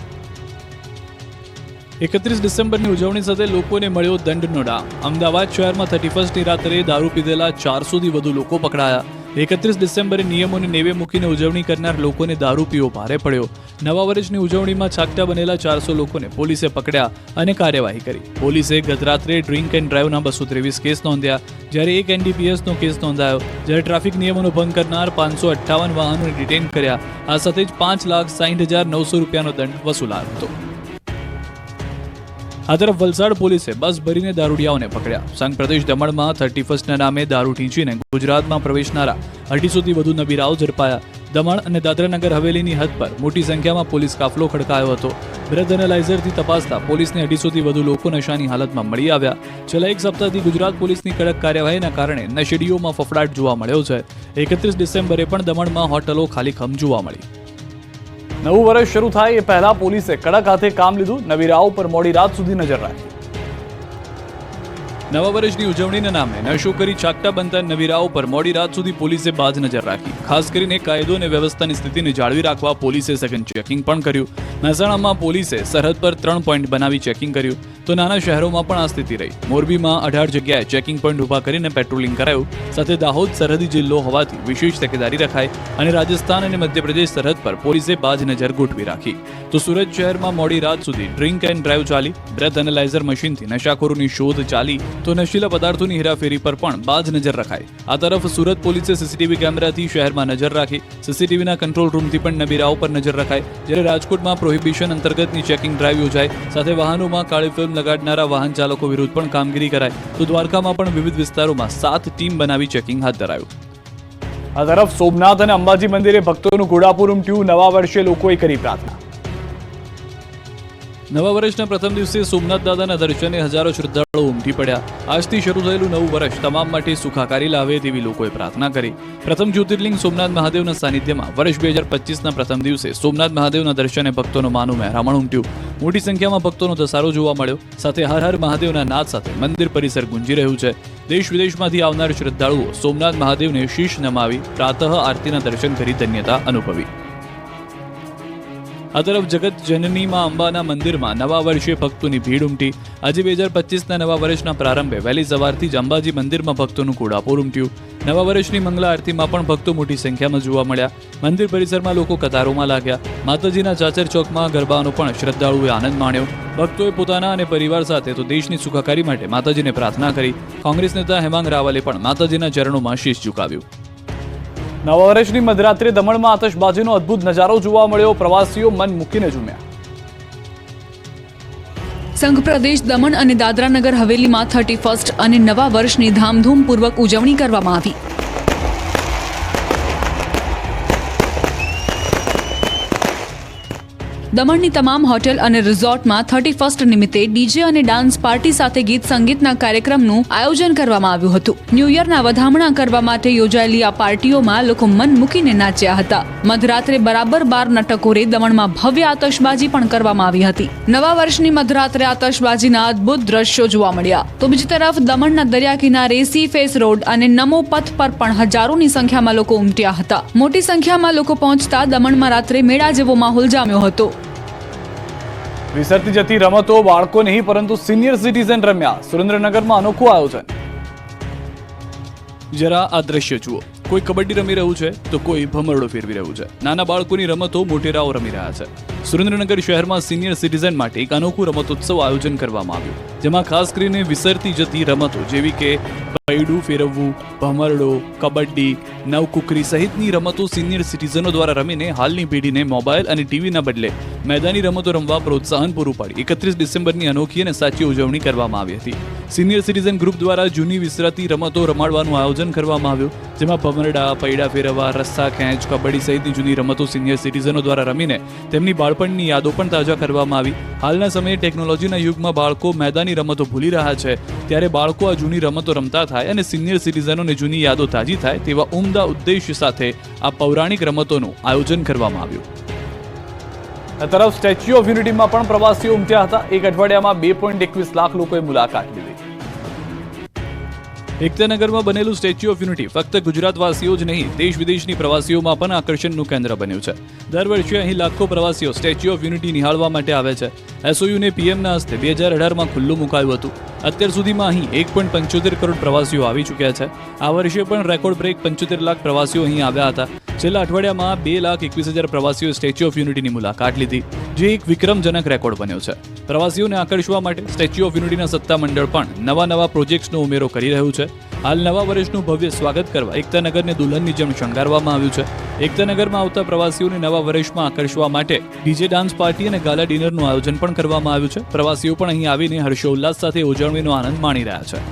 31 ડિસેમ્બરની ઉજવણી સાથે લોકોને મળ્યો દંડનો ડામ. અમદાવાદ શહેરમાં 31ની રાત્રે દારૂ પીધેલા 400 થી વધુ લોકો પકડાયા. 31 ડિસેમ્બરે નિયમોને નેવે મૂકીને ઉજવણી કરનાર લોકોને દારૂ પીવો ભારે પડ્યો. નવા વર્ષની ઉજવણીમાં છાકટા બનેલા 400 લોકોને પોલીસે પકડ્યા અને કાર્યવાહી કરી. પોલીસે ગત રાત્રે ડ્રિંક એન્ડ ડ્રાઈવના 223 કેસ નોંધ્યા, જ્યારે 1 NDPSનો કેસ નોંધાયો. જ્યારે ટ્રાફિક નિયમોનો ભંગ કરનાર 558 વાહનોને ડિટેન કર્યા. આ સાથે જ ₹5,60,900નો દંડ વસૂલાયો હતો. આ તરફ વલસાડ પોલીસે બસ ભરીને દારૂડિયાઓને પકડ્યા. સંઘ પ્રદેશ દમણમાં 31ના નામે દારૂ ઠીંચીને ગુજરાતમાં પ્રવેશનારા 250 થી વધુ નબીરાઓ ઝડપાયા. દમણ અને દાદરાનગર હવેલીની હદ પર મોટી સંખ્યામાં પોલીસ કાફલો ખડકાયો હતો. બ્રેથ એનાલાઇઝરથી તપાસતા પોલીસને 250 થી વધુ લોકો નશાની હાલતમાં મળી આવ્યા. છેલ્લા એક સપ્તાહથી ગુજરાત પોલીસની કડક કાર્યવાહીના કારણે નશેડીઓમાં ફફડાટ જોવા મળ્યો છે. 31 ડિસેમ્બરે પણ દમણમાં હોટલો ખાલીખમ જોવા મળી. નવું વર્ષ શરૂ થાય એ પહેલા પોલીસે કડક હાથે કામ લીધું. નબીરાઓ પર મોડી રાત સુધી નજર રાખી. નવા વર્ષની ઉજવણીના નામે નશો કરી છાકટા બનતા નબીરાઓ પર મોડી રાત સુધી પોલીસે બાજ નજર રાખી. ખાસ કરીને કાયદો અને વ્યવસ્થાની સ્થિતિને જાળવી રાખવા પોલીસે સેકન્ડ ચેકિંગ પણ કર્યું. મહેસાણામાં પોલીસે સરહદ પર 3 પોઈન્ટ બનાવી ચેકિંગ કર્યું. તો નાના શહેરોમાં પણ આ સ્થિતિ રહી. મોરબીમાં 18 જગ્યાએ ચેકિંગ પોઈન્ટ ઊભા કરીને પેટ્રોલિંગ કરાયું. સાથે દાહોદ સરહદી જિલ્લો હોવાથી વિશેષ તકેદારી રખાઈ અને રાજસ્થાન અને મધ્યપ્રદેશ સરહદ પર પોલીસે બાજ નજર ગોઠવી રાખી. તો સુરત શહેરમાં મોડી રાત સુધી ડ્રિંક એન્ડ ડ્રાઈવ ચાલી. બ્રેથ એનાલાઇઝર મશીનથી નશાખોરોની શોધ ચાલી તો નશીલા પદાર્થોની હેરાફેરી પર પણ બાજ નજર રખાઈ. આ તરફ સુરત પોલીસે સીસીટીવી કેમેરાથી શહેરમાં નજર રાખી. સીસીટીવીના કંટ્રોલ રૂમથી પણ નબીરાઓ પર નજર રખાઈ. જ્યારે રાજકોટમાં પ્રોહિબિશન અંતર્ગતની ચેકિંગ ડ્રાઈવ યોજાઈ. સાથે વાહનોમાં કાળી ફિલ્મ લગાડનારા વાહન ચાલકો વિરુદ્ધ પણ કામગીરી કરાઈ. તો દ્વારકામાં પણ વિવિધ વિસ્તારોમાં 7 ટીમ બનાવી ચેકિંગ હાથ ધરાયું. આ તરફ સોમનાથ અને અંબાજી મંદિરે ભક્તોનું ઘોડાપુર ઉમટ્યું. નવા વર્ષે લોકોએ કરી પ્રાર્થના. નવા વર્ષના પ્રથમ દિવસે સોમનાથ દાદાના દર્શને હજારો શ્રદ્ધાળુઓ ઉમટી પડ્યા. આજથી શરૂ થયેલું નવું વર્ષ તમામ માટે સુખાકારી લાવે તેવી લોકોએ પ્રાર્થના કરી. પ્રથમ જ્યોતિર્લિંગ સોમનાથ મહાદેવના સાનિધ્યમાં વર્ષ 2025ના પ્રથમ દિવસે સોમનાથ મહાદેવના દર્શને ભક્તોનો માનું મહેરામણ ઉમટ્યું. મોટી સંખ્યામાં ભક્તોનો ધસારો જોવા મળ્યો. સાથે હર હર મહાદેવના નાદ સાથે મંદિર પરિસર ગુંજી રહ્યું છે. દેશ વિદેશમાંથી આવનાર શ્રદ્ધાળુઓ સોમનાથ મહાદેવને શીશ નમાવી પ્રાતઃ આરતીના દર્શન કરી ધન્યતા અનુભવી. આ તરફ જગત જનનીમાં અંબાના મંદિરમાં નવા વર્ષે ભક્તોની ભીડ ઉમટી. આજે 2025ના નવા વર્ષના પ્રારંભે વહેલી સવારથી જ અંબાજી મંદિરમાં ભક્તોનું ઘોડાપુર ઉમટ્યું. નવા વર્ષની મંગલા આરતીમાં પણ ભક્તો મોટી સંખ્યામાં જોવા મળ્યા. મંદિર પરિસરમાં લોકો કતારોમાં લાગ્યા. માતાજીના ચાચર ચોકમાં ગરબાનો પણ શ્રદ્ધાળુઓએ આનંદ માણ્યો. ભક્તોએ પોતાના અને પરિવાર સાથે તો દેશની સુખાકારી માટે માતાજીને પ્રાર્થના કરી. કોંગ્રેસ નેતા હેમાંગ રાવલે પણ માતાજીના ચરણોમાં શીશ ઝુકાવ્યું. નવા વર્ષની મધરાત્રે દમણમાં આતશબાજીનો અદ્ભુત નજારો જોવા મળ્યો. પ્રવાસીઓ મન મૂકીને ઝૂમ્યા. સંઘ પ્રદેશ દમણ અને દાદરા નગર હવેલીમાં 31st અને નવા વર્ષની ધામધૂમપૂર્વક ઉજવણી કરવામાં આવી. દમણની તમામ હોટેલ અને રિઝોર્ટમાં 31st નિમિત્તે ડીજે અને ડાન્સ પાર્ટી સાથે ગીત સંગીતના કાર્યક્રમનું આયોજન કરવામાં આવ્યું હતું. ન્યૂ યરના વધામણા કરવા માટે યોજાયેલી આ પાર્ટીઓમાં લોકો મન મૂકીને નાચ્યા હતા. મધરાત્રે બરાબર 12 ટકોરે દમણમાં ભવ્ય આતશબાજી પણ કરવામાં આવી હતી. નવા વર્ષની મધરાત્રે આતશબાજીના અદ્ભુત દ્રશ્યો જોવા મળ્યા. તો બીજી તરફ દમણના દરિયા કિનારે સી ફેસ રોડ અને નમો પથ પર પણ હજારોની સંખ્યામાં લોકો ઉમટ્યા હતા. મોટી સંખ્યામાં લોકો પહોંચતા દમણમાં રાત્રે મેળા જેવો માહોલ જામ્યો હતો. વિસરતી જતી રમતો બાળકો નહીં પરંતુ સિનિયર સિટીઝન રમ્યા. સુરેન્દ્રનગરમાં અનોખું આયોજન. જરા આ દ્રશ્ય જુઓ. કોઈ કબડ્ડી રમી રહ્યું છે તો કોઈ ભમરડો ફેરવી રહ્યું છે. નાના બાળકોની રમતો મોટેરાઓ રમી રહ્યા છે. સુરેન્દ્રનગર શહેરમાં સિનિયર સિટીઝન માટે એક અનોખું રમતોત્સવ આયોજન કરવામાં આવ્યું. જેમાં ખાસ કરીને વિસરતી જતી રમતો જેવી કે પૈડું ફેરવવું, ભમરડો, કબડ્ડી, નવકુકરી સહિતની રમતો સિનિયર સિટીઝનો દ્વારા રમીને હાલની પેઢીને મોબાઈલ અને ટીવીના બદલે મેદાની રમતો રમવા પ્રોત્સાહન પૂરું પાડી 31 ડિસેમ્બરની અનોખી અને સાચી ઉજવણી કરવામાં આવી હતી. સિનિયર સિટીઝન ગ્રુપ દ્વારા જૂની વિસરાતી રમતો રમાડવાનું આયોજન કરવામાં આવ્યું. જેમાં ભમરડા, પૈડા ફેરવવા, રસ્સા ખેંચ, કબડ્ડી સહિતની જૂની રમતો સિનિયર સિટીઝનો દ્વારા રમીને તેમની બાળપણની યાદો પણ તાજા કરવામાં આવી. હાલના સમયે ટેકનોલોજીના યુગમાં બાળકો મેદાની રમતો ભૂલી રહ્યા છે. ત્યારે બાળકો આ જૂની રમતો રમતા થાય અને સિનિયર સિટીઝનોને જૂની યાદો તાજી થાય તેવા ઉમદા ઉદ્દેશ્ય સાથે આ પૌરાણિક રમતોનું આયોજન કરવામાં આવ્યું. આ તરફ સ્ટેચ્યુ ઓફ યુનિટીમાં પણ પ્રવાસીઓ ઉમટ્યા હતા. એક અઠવાડિયામાં 2.21 લાખ લોકોએ મુલાકાત લીધી. એકતાનગરમાં બનેલું સ્ટેચ્યુ ઓફ યુનિટી ફક્ત ગુજરાતવાસીઓ જ નહીં, દેશ વિદેશની પ્રવાસીઓમાં પણ આકર્ષણનું કેન્દ્ર બન્યું છે. દર વર્ષે અહીં લાખો પ્રવાસીઓ સ્ટેચ્યુ ઓફ યુનિટી નિહાળવા માટે આવે છે. એસઓયુને પીએમના હસ્તે 2018માં ખુલ્લું મુકાયું હતું. અત્યાર સુધીમાં અહીં 1.75 કરોડ પ્રવાસીઓ આવી ચૂક્યા છે. આ વર્ષે પણ રેકોર્ડ બ્રેક 75 લાખ પ્રવાસીઓ અહીં આવ્યા હતા. છેલ્લા અઠવાડિયામાં 2,21,000 પ્રવાસીઓ સ્ટેચ્યુ ઓફ યુનિટીની મુલાકાત લીધી, જે એક વિક્રમજનક રેકોર્ડ બન્યો છે. પ્રવાસીઓને આકર્ષવા માટે સ્ટેચ્યુ ઓફ યુનિટીના સત્તામંડળ પણ નવા પ્રોજેક્ટ્સનો ઉમેરો કરી રહ્યું છે. હાલ નવા વર્ષનું ભવ્ય સ્વાગત કરવા એકતાનગરને દુલ્હનની જેમ શણગારવામાં આવ્યું છે. એકતાનગરમાં આવતા પ્રવાસીઓને નવા વર્ષમાં આકર્ષવા માટે ડીજે ડાન્સ પાર્ટી અને ગાલા ડિનરનું આયોજન પણ કરવામાં આવ્યું છે. પ્રવાસીઓ પણ અહીં આવીને હર્ષોલ્લાસ સાથે ઉજવણીનો આનંદ માણી રહ્યા છે.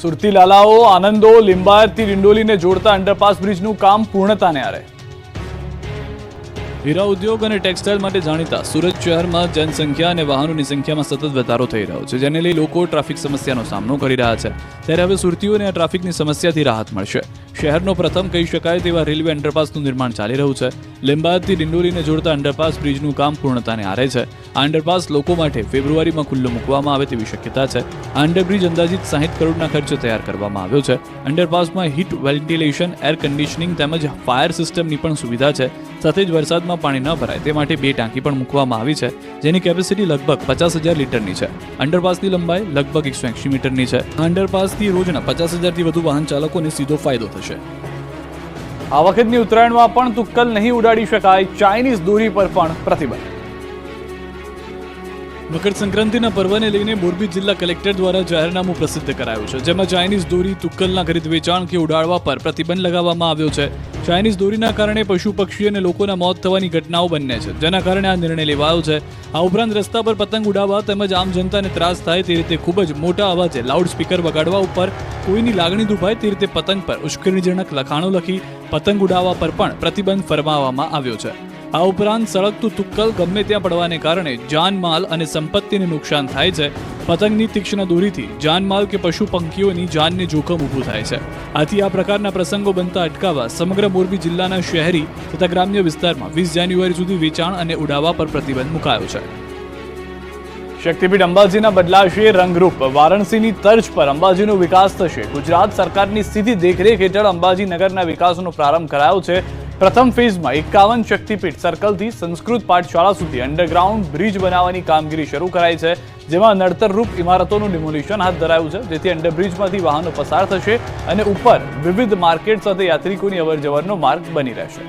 સુરતી લાલાઓ આનંદો લિંબાયતથી ડિંડોલીને જોડતા અંડરપાસ બ્રિજનું કામ પૂર્ણતાને આરે. હીરા ઉદ્યોગ અને ટેક્સટાઇલ માટે જાણીતા સુરત શહેરમાં જનસંખ્યા અને વાહનોની સંખ્યામાં સતત વધારો થઈ રહ્યો છે, જેને લઈ લોકો ટ્રાફિક સમસ્યાનો સામનો કરી રહ્યા છે. ત્યારે હવે સુરતીઓને આ ટ્રાફિકની સમસ્યાથી રાહત મળશે. શહેરનો પ્રથમ કહી શકાય તેવા રેલવે અંડરપાસનું નિર્માણ ચાલી રહ્યું છે. લીંબાયતથી ડિંડોલીને જોડતા અંડરપાસ બ્રિજનું કામ પૂર્ણતાને આરે છે. આ અંડરપાસ લોકો માટે ફેબ્રુઆરીમાં ખુલ્લો મૂકવામાં આવે તેવી શક્યતા છે. આ અંડરબ્રિજ અંદાજિત 60 કરોડના ખર્ચે તૈયાર કરવામાં આવ્યો છે. અંડરપાસમાં હીટ વેન્ટિલેશન, એર કન્ડિશનિંગ તેમજ ફાયર સિસ્ટમની પણ સુવિધા છે. સાથે જ વરસાદમાં પાણી ન ભરાય તે માટે 2 ટાંકી પણ મૂકવામાં આવી છે, જેની કેપેસિટી લગભગ 50,000 લીટરની છે. અંડરપાસની લંબાઈ લગભગ 180 મીટરની છે. અંડરપાસથી રોજના 50,000થી વધુ વાહન ચાલકોને સીધો ફાયદો થશે. આ વખતની ઉત્તરાયણમાં પણ તુક્કલ નહીં ઉડાડી શકાય, ચાઇનીઝ દોરી પર પણ પ્રતિબંધ. મકર સંક્રાંતિના પર્વને લઈને મોરબી જિલ્લા કલેક્ટર દ્વારા જાહેરનામું પ્રસિદ્ધ કરાયું છે, જેમાં ચાઇનીઝ દોરી, તુક્કલના ખરીદ વેચાણ કે ઉડાડવા પર પ્રતિબંધ લગાવવામાં આવ્યો છે. ચાઇનીઝ દોરીના કારણે પશુ પક્ષી અને લોકોના મોત થવાની ઘટનાઓ બને છે, જેના કારણે આ નિર્ણય લેવાયો છે. આ ઉપરાંત રસ્તા પર પતંગ ઉડાવવા તેમજ આમ જનતાને ત્રાસ થાય તે રીતે ખૂબ જ મોટા અવાજે લાઉડ સ્પીકર વગાડવા ઉપર, કોઈની લાગણી દુભાય તે રીતે પતંગ પર ઉશ્કેરણીજનક લખાણો લખી પતંગ ઉડાવવા પર પણ પ્રતિબંધ ફરમાવવામાં આવ્યો છે. આ ઉપરાંત સળગતું તુક્કલ ગમે ત્યાં પડવાને કારણે જાનમાલ અને સંપત્તિને નુકસાન થાય છે. પતંગની તીક્ષ્ણ દોરીથી જાનમાલ કે પશુ પંખીઓની જાનને જોખમ ઊભું થાય છે. આથી આ પ્રકારના પ્રસંગો બનતા અટકાવવા સમગ્ર મોરબી જિલ્લાના શહેરી તથા ગ્રામ્ય વિસ્તારમાં 20 જાન્યુઆરી સુધી વેચાણ અને ઉડાવવા પર પ્રતિબંધ મુકાયો છે. શક્તિપીઠ અંબાજીના બદલાશે રંગરૂપ. વારાણસીની તર્જ પર અંબાજીનો વિકાસ થશે. ગુજરાત સરકારની સીધી દેખરેખ હેઠળ અંબાજી નગરના વિકાસનો પ્રારંભ કરાયો છે. પ્રથમ ફેઝમાં 51 શક્તિપીઠ સર્કલથી સંસ્કૃત પાઠશાળા સુધી અંડરગ્રાઉન્ડ બ્રિજ બનાવવાની કામગીરી શરૂ કરાઈ છે, જેમાં નડતરરૂપ ઇમારતોનું ડિમોલિશન હાથ ધરાયું છે, જેથી અંડરબ્રિજમાંથી વાહનો પસાર થશે અને ઉપર વિવિધ માર્કેટ સાથે યાત્રિકોની અવરજવરનો માર્ગ બની રહેશે.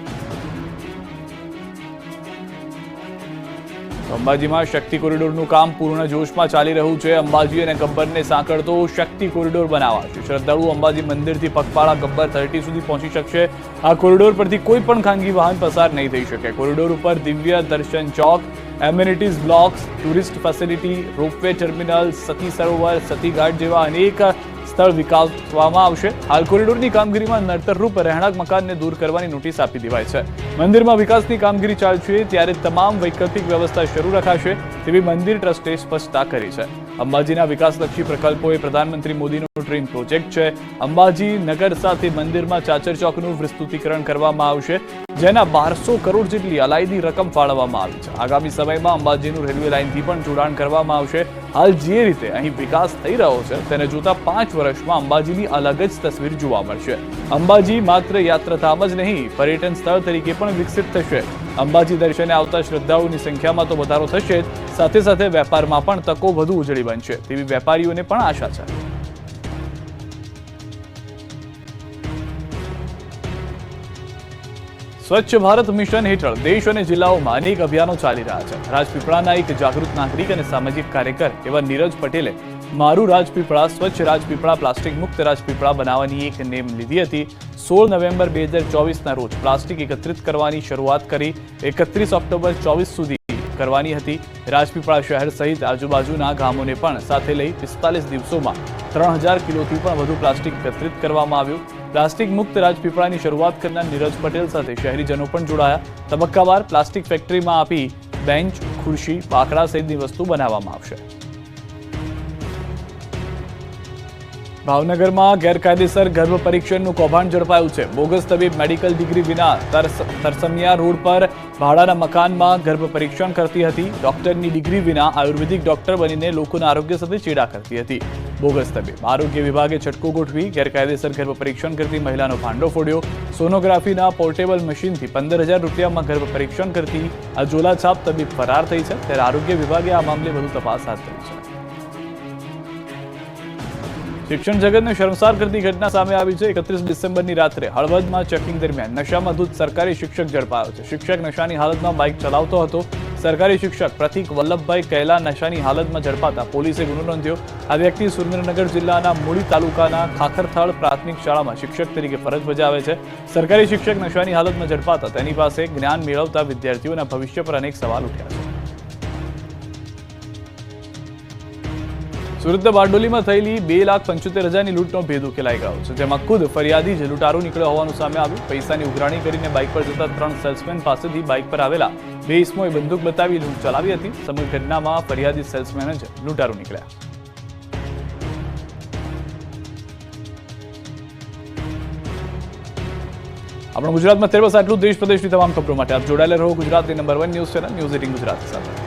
અંબાજીમાં શક્તિ કોરિડોરનું કામ પૂર્ણ જોશમાં ચાલી રહ્યું છે. અંબાજી અને ગબ્બરને સાંકળતો શક્તિ કોરિડોર બનાવાશે. શ્રદ્ધાળુ અંબાજી મંદિરથી પગપાળા ગબ્બર 30 સુધી પહોંચી શકશે. આ કોરિડોર પરથી કોઈ પણ ખાનગી વાહન પસાર નહીં થઈ શકે. કોરિડોર ઉપર Divya Darshan Chowk, amenities blocks, tourist facility, ropeway terminal, Sati Sarovar, Sati Ghat જેવા અનેક સ્થળ વિકાસવામાં આવશે. હાલ કોરિડોરની કામગીરીમાં નડતરરૂપ રહેણાંક મકાનને દૂર કરવાની નોટિસ આપી દેવાઈ છે. મંદિરમાં વિકાસની કામગીરી ચાલશે ત્યારે તમામ વૈકલ્પિક વ્યવસ્થા શરૂ રખાશે તેવી મંદિર ટ્રસ્ટે સ્પષ્ટતા કરી છે. અંબાજીના વિકાસલક્ષી પ્રકલ્પો એ પ્રધાનમંત્રી મોદીનો ડ્રીમ પ્રોજેક્ટ છે. અંબાજી નગર સાથે મંદિરમાં ચાચર ચોકનું વિસ્તૃતીકરણ કરવામાં આવશે, જેના 1200 કરોડ જેટલી અલાયદી રકમ ફાળવવામાં આવી છે. આગામી સમયમાં અંબાજીનું રેલવે લાઇનથી પણ જોડાણ કરવામાં આવશે. હાલ જે રીતે અહીં વિકાસ થઈ રહ્યો છે તેને જોતા 5 વર્ષમાં અંબાજીની અલગ જ તસવીર જોવા મળશે. અંબાજી માત્ર યાત્રાધામ જ નહીં, પર્યટન સ્થળ તરીકે પણ વિકસિત થશે. અંબાજી દર્શને આવતા શ્રદ્ધાળુઓની સંખ્યામાં તો વધારો થશે જ, સાથે સાથે વેપારમાં પણ તકો વધુ ઉજળી બનશે તેવી વેપારીઓને પણ આશા છે. સ્વચ્છ ભારત મિશન હેઠળ દેશ અને જિલ્લાઓમાં અનેક અભિયાનો ચાલી રહ્યા છે. રાજપીપળાના એક જાગૃત નાગરિક અને સામાજિક કાર્યકર એવા નીરજ પટેલે મારું રાજપીપળા, સ્વચ્છ રાજપીપળા, પ્લાસ્ટિક મુક્ત રાજપીપળા બનાવવાની એક નેમ લીધી હતી. 16 નવેમ્બર 2024ના રોજ પ્લાસ્ટિક એકત્રિત કરવાની શરૂઆત કરી 31 ઓક્ટોબર 24 સુધી કરવાની હતી. રાજપીપળા શહેર સહિત આજુબાજુના ગામોને પણ સાથે લઈ 45 દિવસોમાં 3000 કિલોથી પણ વધુ પ્લાસ્ટિક એકત્રિત કરવામાં આવ્યું. પ્લાસ્ટિક મુક્ત રાજપીપળાની શરૂઆત કરનાર નીરજ પટેલ સાથે શહેરીજનો પણ જોડાયા. તબક્કાવાર પ્લાસ્ટિક ફેક્ટરીમાં આપી બેન્ચ, ખુરશી, બાકડા સહિતની વસ્તુ બનાવવામાં આવશે. ભાવનગરમાં ગેરકાયદેસર ગર્ભ પરીક્ષણનું કૌભાંડ ઝડપાયું છે. બોગસ તબીબ મેડિકલ ડિગ્રી વિના તરસમિયા રોડ પર ભાડાના મકાનમાં ગર્ભ પરીક્ષણ કરતી હતી. ડોક્ટરની ડિગ્રી વિના આયુર્વેદિક ડોક્ટર બનીને લોકોના આરોગ્ય સાથે ચેડા કરતી હતી. બોગસ તબીબ. આરોગ્ય વિભાગે છટકો ગોઠવી ગેરકાયદેસર ગર્ભ પરીક્ષણ કરતી મહિલાનો ભાંડો ફોડ્યો. સોનોગ્રાફીના પોર્ટેબલ મશીનથી 15,000 રૂપિયામાં ગર્ભ પરીક્ષણ કરતી આ ઝોલાછાપ તબીબ ફરાર થઈ છે, ત્યારે આરોગ્ય વિભાગે આ મામલે વધુ તપાસ હાથ ધરી છે. શિક્ષણ જગતને શર્મસાર કરતી ઘટના સામે આવી છે. 31 ડિસેમ્બરની રાત્રે હળવદમાં ચેકિંગ દરમિયાન નશામાં ધૂત સરકારી શિક્ષક ઝડપાયો છે. શિક્ષક નશાની હાલતમાં બાઇક ચલાવતો હતો. સરકારી શિક્ષક પ્રતિક વલ્લભભાઈ કૈલા નશાની હાલતમાં ઝડપાતા પોલીસે ગુનો નોંધ્યો. આ વ્યક્તિ સુરેન્દ્રનગર જિલ્લાના મૂળી તાલુકાના ખાખરથાળ પ્રાથમિક શાળામાં શિક્ષક તરીકે ફરજ બજાવે છે. સરકારી શિક્ષક નશાની હાલતમાં ઝડપાતા તેની પાસે જ્ઞાન મેળવતા વિદ્યાર્થીઓના ભવિષ્ય પર અનેક સવાલ ઉઠ્યા છે. સુરતના બારડોલીમાં થયેલી 2,75,000ની લૂંટનો ભેદ ઉકેલાઈ ગયો છે, જેમાં ખુદ ફરિયાદી જ લૂંટારૂ નીકળ્યો હોવાનું સામે આવ્યું. પૈસાની ઉઘરાણી કરીને બાઇક પર જતા 3 સેલ્સમેન પાસેથી બાઇક પર આવેલા 2 ઇસમોએ બંદૂક બતાવી લૂંટ ચલાવી હતી. સમગ્ર ઘટનામાં ફરિયાદી સેલ્સમેન જ લૂંટારૂ નીકળ્યા. આપણું ગુજરાતમાં અત્યારે બસ આટલું. દેશ પ્રદેશની તમામ ખબરો માટે આપ જોડાયેલા રહો ગુજરાતની number 1 news channel news 18 Gujarat સાથે.